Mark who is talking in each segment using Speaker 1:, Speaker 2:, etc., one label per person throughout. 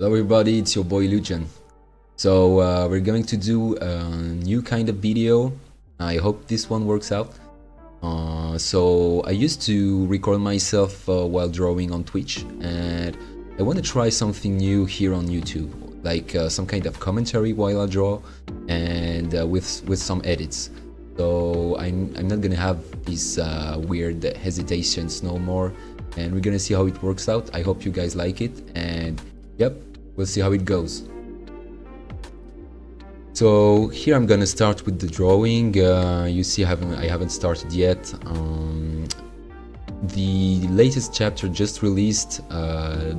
Speaker 1: Hello everybody, it's your boy Lutjan. So we're going to do a new kind of video. I hope this one works out. So I used to record myself while drawing on Twitch, and I want to try something new here on YouTube, like some kind of commentary while I draw, and with some edits. So I'm not gonna have these weird hesitations no more, and we're gonna see how it works out. I hope you guys like it, and yep, we'll see how it goes. So here I'm gonna start with the drawing. You see I haven't started yet. The latest chapter just released, the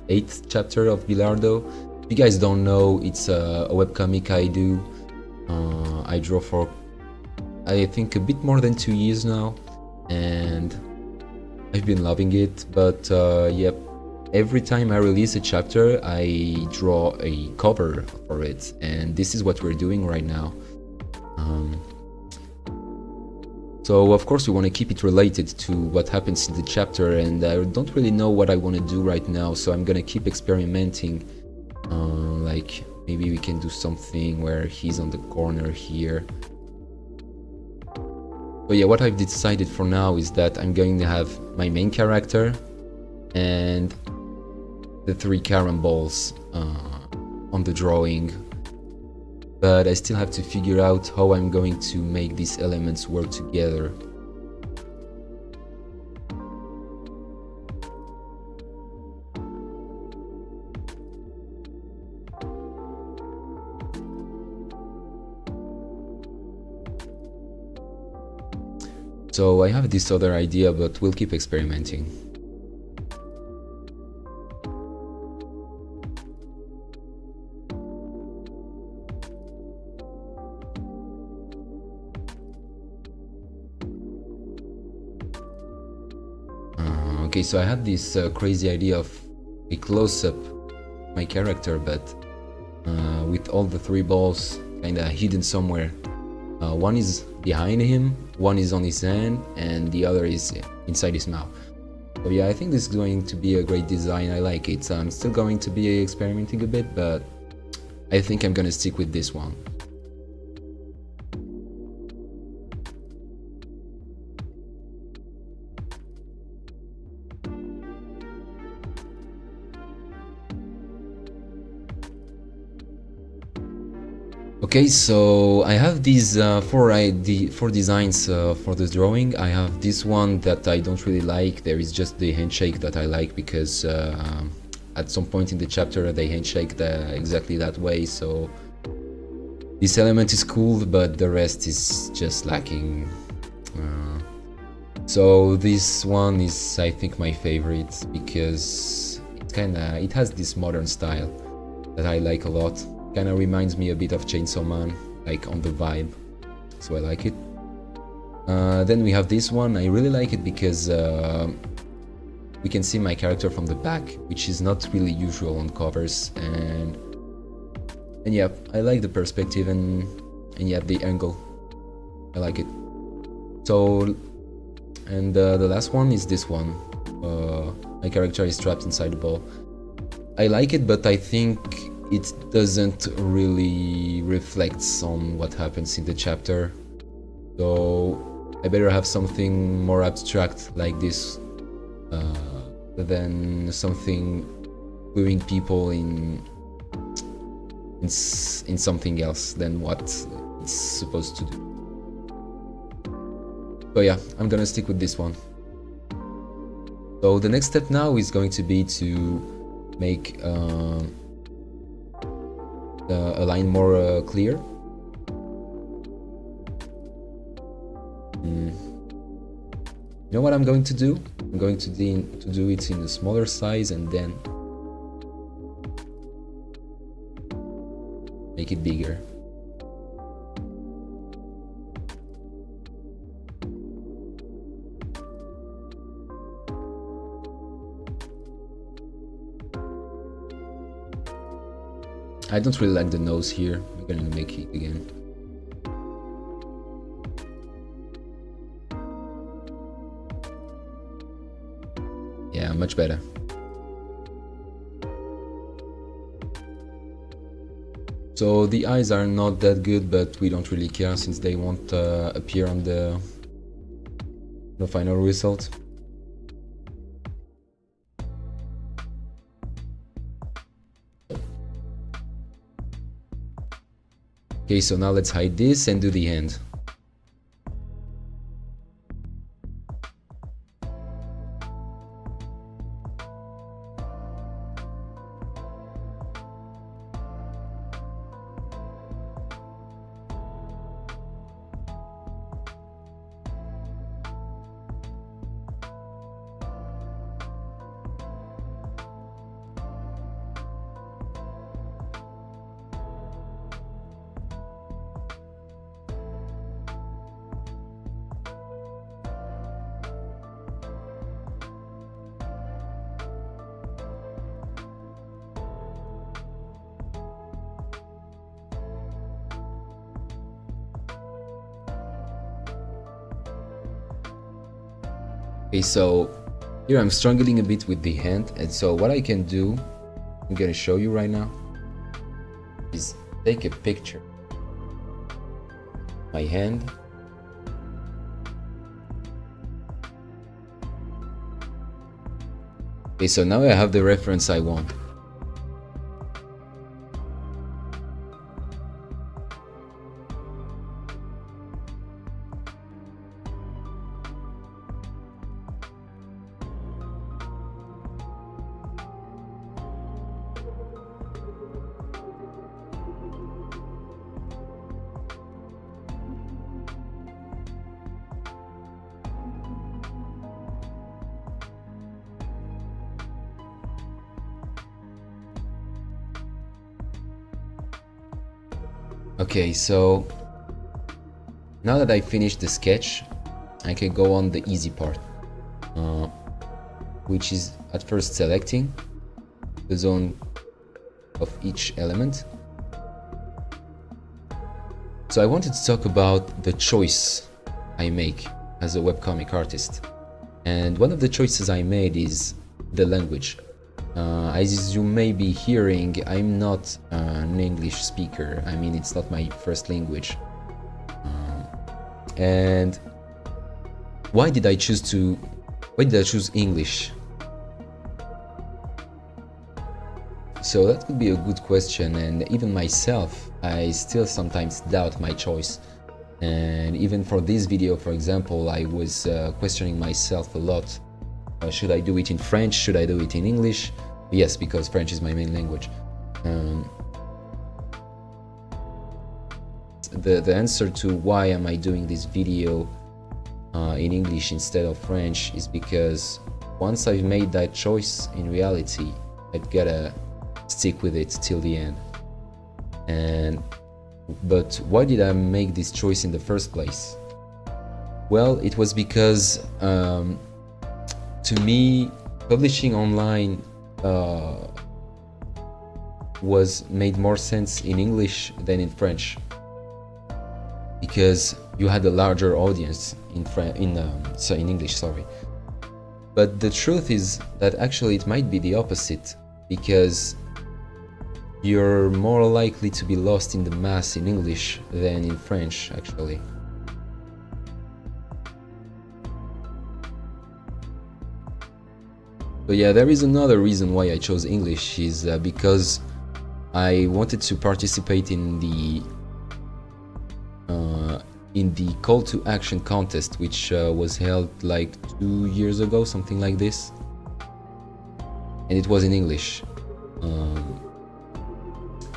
Speaker 1: 8th chapter of Bilardo. If you guys don't know, it's a webcomic I do. I draw for, I think, a bit more than 2 years now, and I've been loving it. But yep, every time I release a chapter, I draw a cover for it, and this is what we're doing right now. So of course we want to keep it related to what happens in the chapter, and I don't really know what I want to do right now, so I'm gonna keep experimenting. Like maybe we can do something where he's on the corner here. But yeah, what I've decided for now is that I'm going to have my main character and the 3 carambols on the drawing, but I still have to figure out how I'm going to make these elements work together. So I have this other idea, but we'll keep experimenting. Okay, so I had this crazy idea of a close-up my character, but with all the 3 balls kinda hidden somewhere. One is behind him, one is on his hand, and the other is inside his mouth. So yeah, I think this is going to be a great design. I like it. I'm still going to be experimenting a bit, but I think I'm gonna stick with this one. Okay, so I have these 4 designs for this drawing. I have this one that I don't really like. There is just the handshake that I like, because at some point in the chapter they handshake exactly that way, so this element is cool, but the rest is just lacking. So this one is, I think, my favorite, because it has this modern style that I like a lot. Kinda reminds me a bit of Chainsaw Man, like on the vibe, so I like it. Then we have this one. I really like it because we can see my character from the back, which is not really usual on covers, and yeah, I like the perspective and yeah, the angle. I like it. So, and the last one is this one. My character is trapped inside the ball. I like it, but I think it doesn't really reflect on what happens in the chapter, so I better have something more abstract like this than something gluing people in something else than what it's supposed to do. So yeah, I'm gonna stick with this one. So the next step now is going to be to make a line more clear. You know what I'm going to do? I'm going to do it in a smaller size and then make it bigger. I don't really like the nose here. I'm gonna make it again. Yeah, much better. So the eyes are not that good, but we don't really care since they won't appear on the final result. Okay, so now let's hide this and do the hand. Okay, so here I'm struggling a bit with the hand, and so what I can do, I'm gonna show you right now, is take a picture of my hand. Okay, so now I have the reference I want. Okay, so now that I finished the sketch, I can go on the easy part, which is at first selecting the zone of each element. So I wanted to talk about the choice I make as a webcomic artist. And one of the choices I made is the language. As you may be hearing, I'm not an English speaker. I mean, it's not my first language. And why did I choose English? So that could be a good question, and even myself, I still sometimes doubt my choice. And even for this video, for example, I was questioning myself a lot. Should I do it in French? Should I do it in English? Yes, because French is my main language. The answer to why am I doing this video in English instead of French is because once I've made that choice, in reality, I've gotta stick with it till the end. But why did I make this choice in the first place? Well, it was because to me, publishing online made more sense in English than in French, because you had a larger audience in English, sorry. But the truth is that actually it might be the opposite, because you're more likely to be lost in the mass in English than in French, actually. But yeah, there is another reason why I chose English, is because I wanted to participate in the call to action contest, which was held like 2 years ago, something like this, and it was in English,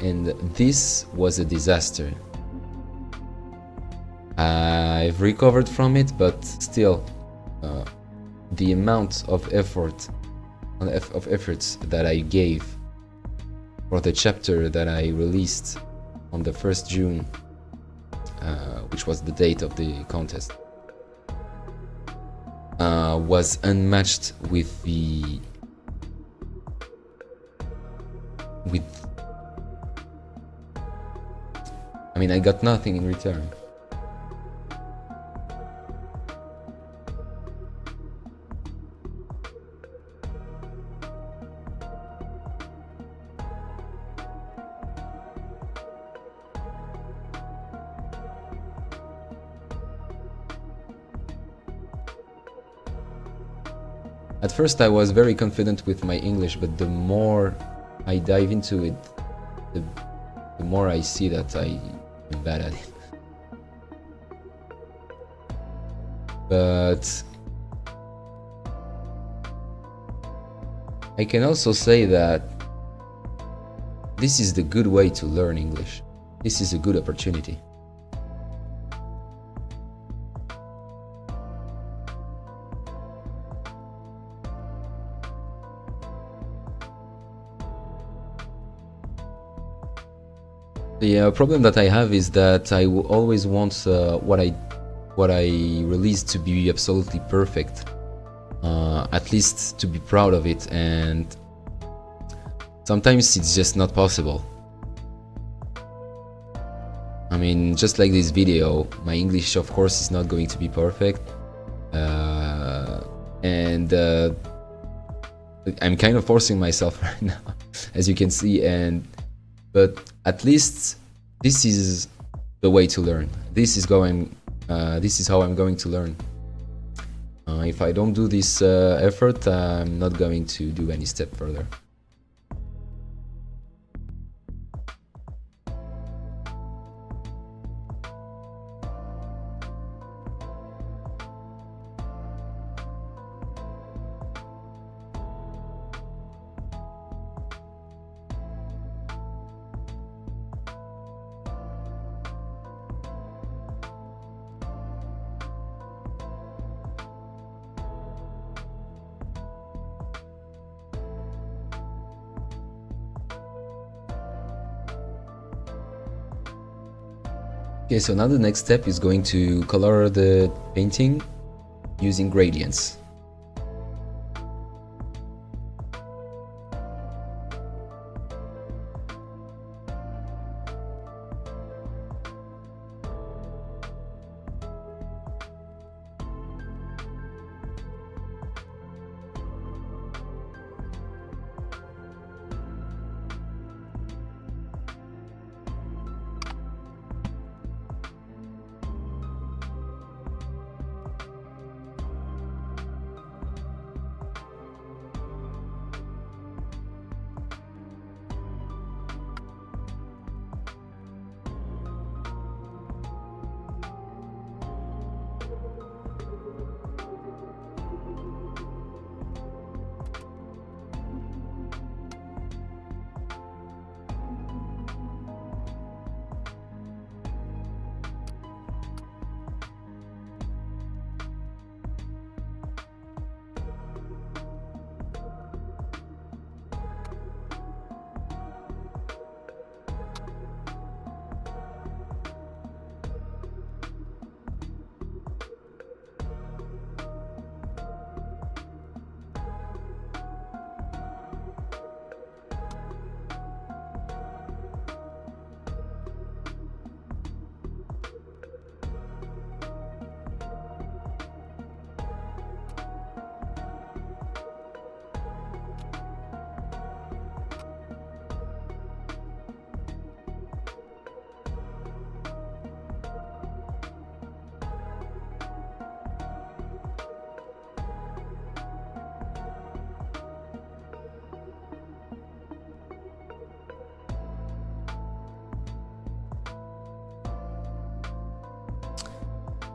Speaker 1: and this was a disaster. I've recovered from it, but still, the amount of efforts that I gave for the chapter that I released on the 1st June, which was the date of the contest, was unmatched with I mean, I got nothing in return. At first I was very confident with my English, but the more I dive into it, the more I see that I'm bad at it. But I can also say that this is the good way to learn English. This is a good opportunity. The problem that I have is that I will always want what I release to be absolutely perfect, at least to be proud of it, and sometimes it's just not possible. I mean, just like this video, my English of course is not going to be perfect, and I'm kind of forcing myself right now, as you can see, but at least this is the way to learn. This is how I'm going to learn. If I don't do this effort, I'm not going to do any step further. Okay, so now the next step is going to color the painting using gradients.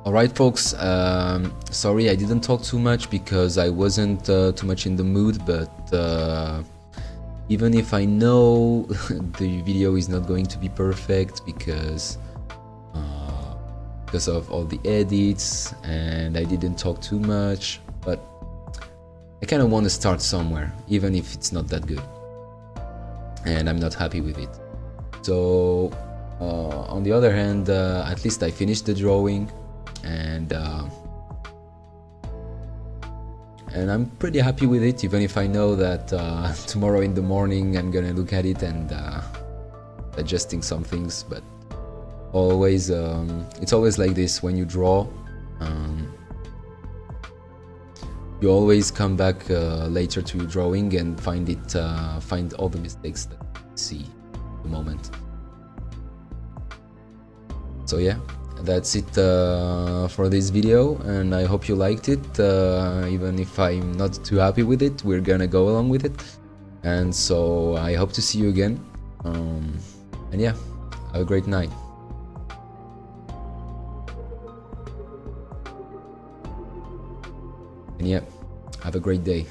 Speaker 1: Alright folks, sorry I didn't talk too much because I wasn't too much in the mood, but even if I know the video is not going to be perfect because of all the edits and I didn't talk too much, but I kind of want to start somewhere, even if it's not that good and I'm not happy with it. So on the other hand, at least I finished the drawing, and I'm pretty happy with it, even if I know that tomorrow in the morning I'm gonna look at it and adjusting some things. But always it's always like this when you draw. You always come back later to your drawing and find all the mistakes that you see at the moment. So yeah, that's it for this video, and I hope you liked it. Even if I'm not too happy with it, we're gonna go along with it. And so I hope to see you again. And yeah, have a great night. And yeah, have a great day.